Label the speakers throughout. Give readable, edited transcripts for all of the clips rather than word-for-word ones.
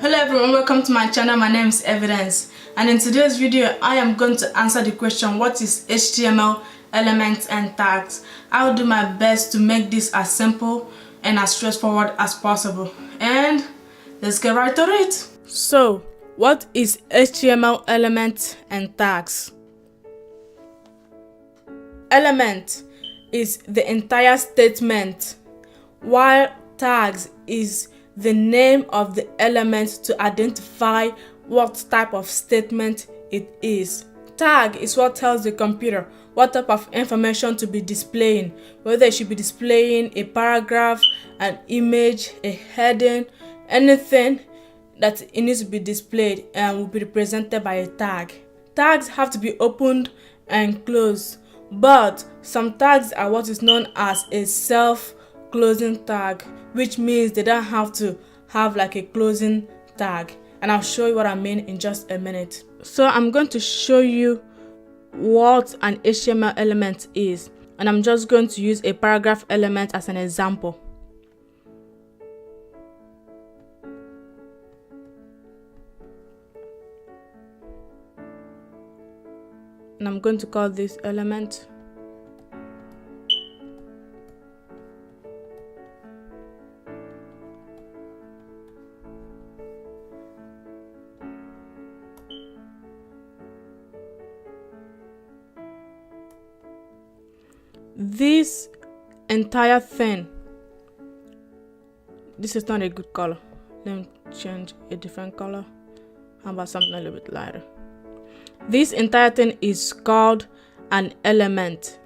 Speaker 1: Hello everyone, welcome to my channel. My name is Evidence, and in today's video I am going to answer the question, what is HTML elements and tags? I will do my best to make this as simple and as straightforward as possible, and let's get right to it. So what is HTML elements and tags? Element is the entire statement, while tags is the name of the element to identify what type of statement it is. Tag is what tells the computer what type of information to be displaying, whether it should be displaying a paragraph, an image, a heading, anything that it needs to be displayed and will be represented by a tag. Tags have to be opened and closed, but some tags are what is known as a self-closing tag, which means they don't have to have like a closing tag, and I'll show you what I mean in just a minute. So I'm going to show you what an HTML element is, and I'm just going to use a paragraph element as an example. And I'm going to call this element. This entire thing, this is not a good color. Let me change a different color. How about something a little bit lighter? This entire thing is called an element.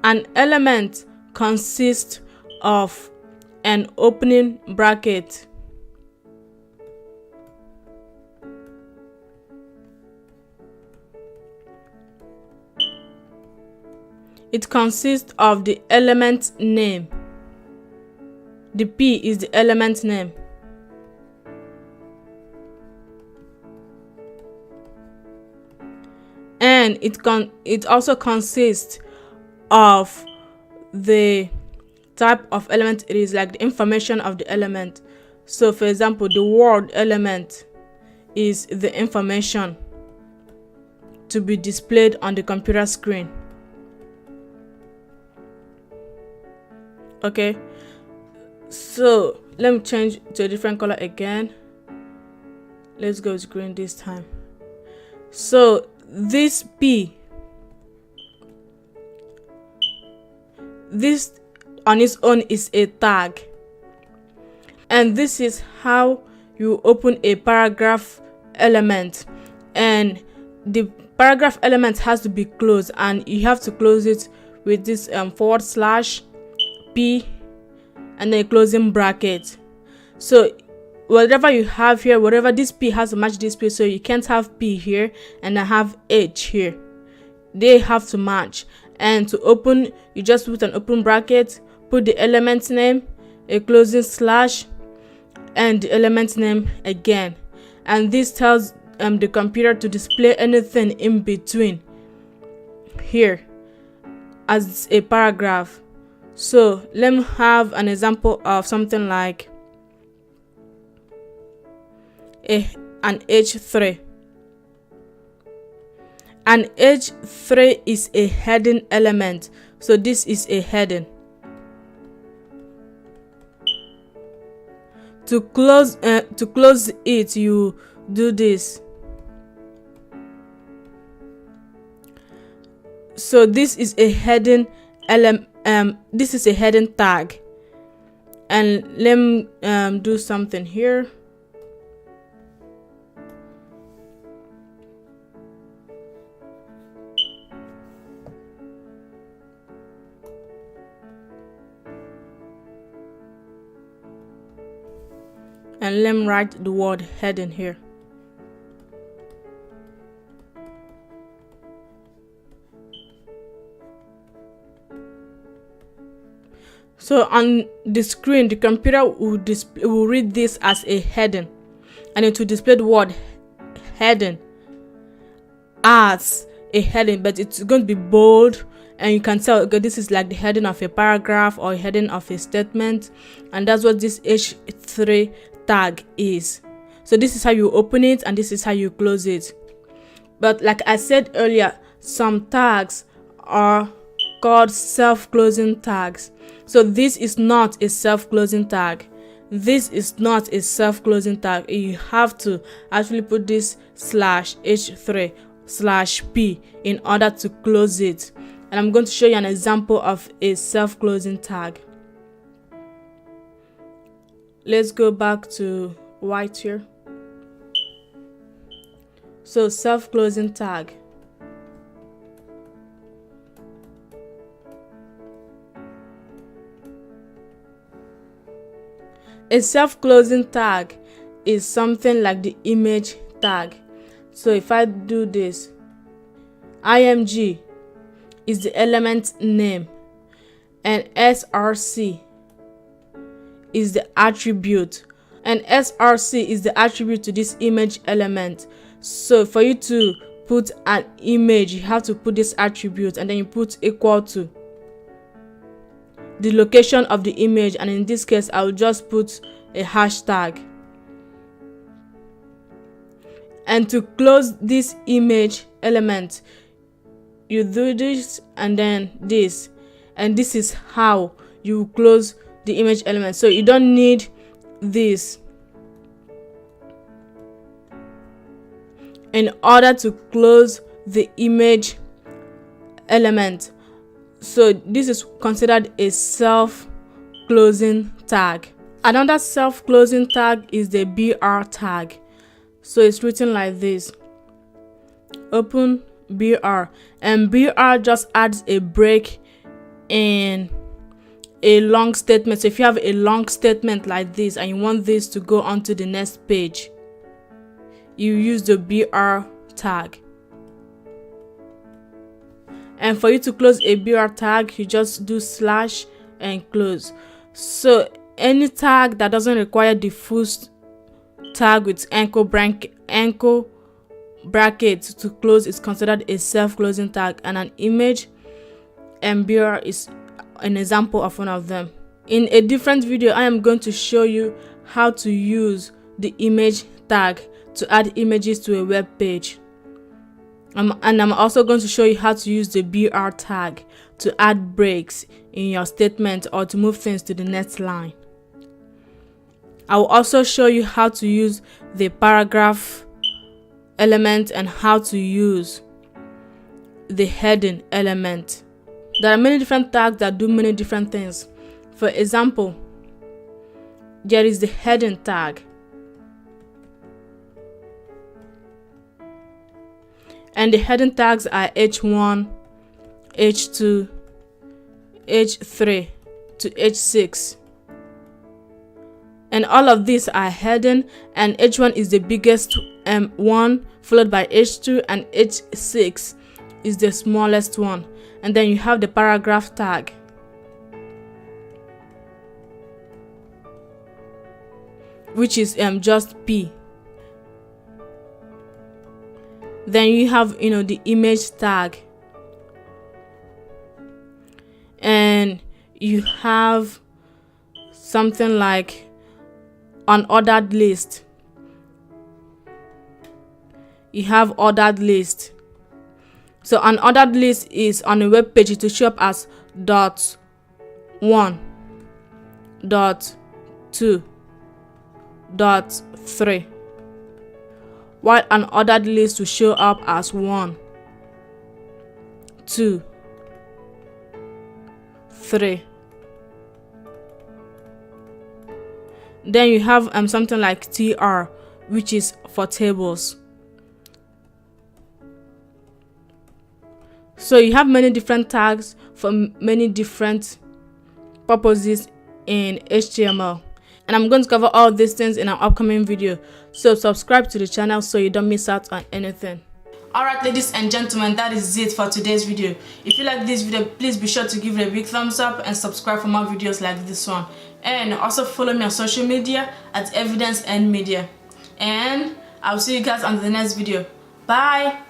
Speaker 1: An element consists of an opening bracket, it consists of the element name. The P is the element name. And it also consists of the type of element it is, like the information of the element. So for example, the word element is the information to be displayed on the computer screen. Okay, so let me change to a different color again. Let's go with green this time. So this P, this on its own is a tag, and this is how you open a paragraph element, and the paragraph element has to be closed, and you have to close it with this /P and then a closing bracket. So whatever you have here, whatever, this P has to match this P, so you can't have P here and I have H here. They have to match. And to open, you just put an open bracket, put the element name, a closing slash, and the element name again. And this tells the computer to display anything in between here as a paragraph. So let me have an example of something like an H3. An H3 is a heading element, so this is a heading. To close it, you do this. So this is a heading element. This is a heading tag, and let me do something here. And let me write the word heading here. So on the screen, the computer will read this as a heading, and it will display the word heading as a heading, but it's going to be bold and you can tell, okay, this is like the heading of a paragraph or heading of a statement, and that's what this h3 tag is. So this is how you open it and this is how you close it. But like I said earlier, some tags are called self-closing tags. So this is not a self-closing tag. This is not a self-closing tag. You have to actually put this /h3/p in order to close it. And I'm going to show you an example of a self-closing tag. Let's go back to white here. So self-closing tag. A self-closing tag is something like the image tag. So if I do this, img is the element name and src is the attribute, and src is the attribute to this image element. So for you to put an image, you have to put this attribute and then you put equal to the location of the image, and in this case I will just put a hashtag. And to close this image element, you do this and then this, and this is how you close the image element. So you don't need this in order to close the image element. So this is considered a self-closing tag. Another self-closing tag is the BR tag. So it's written like this: open BR, and BR just adds a break in a long statement. So if you have a long statement like this and you want this to go on to the next page, you use the BR tag. And for you to close a BR tag, you just do slash and close. So any tag that doesn't require the full tag with anchor brackets to close is considered a self-closing tag, and an image and BR is an example of one of them. In a different video, I am going to show you how to use the image tag to add images to a web page. And I'm also going to show you how to use the BR tag to add breaks in your statement or to move things to the next line. I will also show you how to use the paragraph element and how to use the heading element. There are many different tags that do many different things. For example, there is the heading tag. And the heading tags are H1, H2, H3 to H6. And all of these are heading, and H1 is the biggest one, followed by H2, and H6 is the smallest one. And then you have the paragraph tag. Which is just P. Then you have the image tag, and you have something like unordered list. You have ordered list. So unordered list is on a web page, it will show up as .1, .2, .3. While an ordered list will show up as 1, 2, 3. Then you have something like TR, which is for tables. So you have many different tags for many different purposes in HTML. And I'm going to cover all these things in an upcoming video. So subscribe to the channel so you don't miss out on anything. Alright, ladies and gentlemen, that is it for today's video. If you like this video, please be sure to give it a big thumbs up and subscribe for more videos like this one. And also follow me on social media at Evidence and Media. And I'll see you guys on the next video. Bye!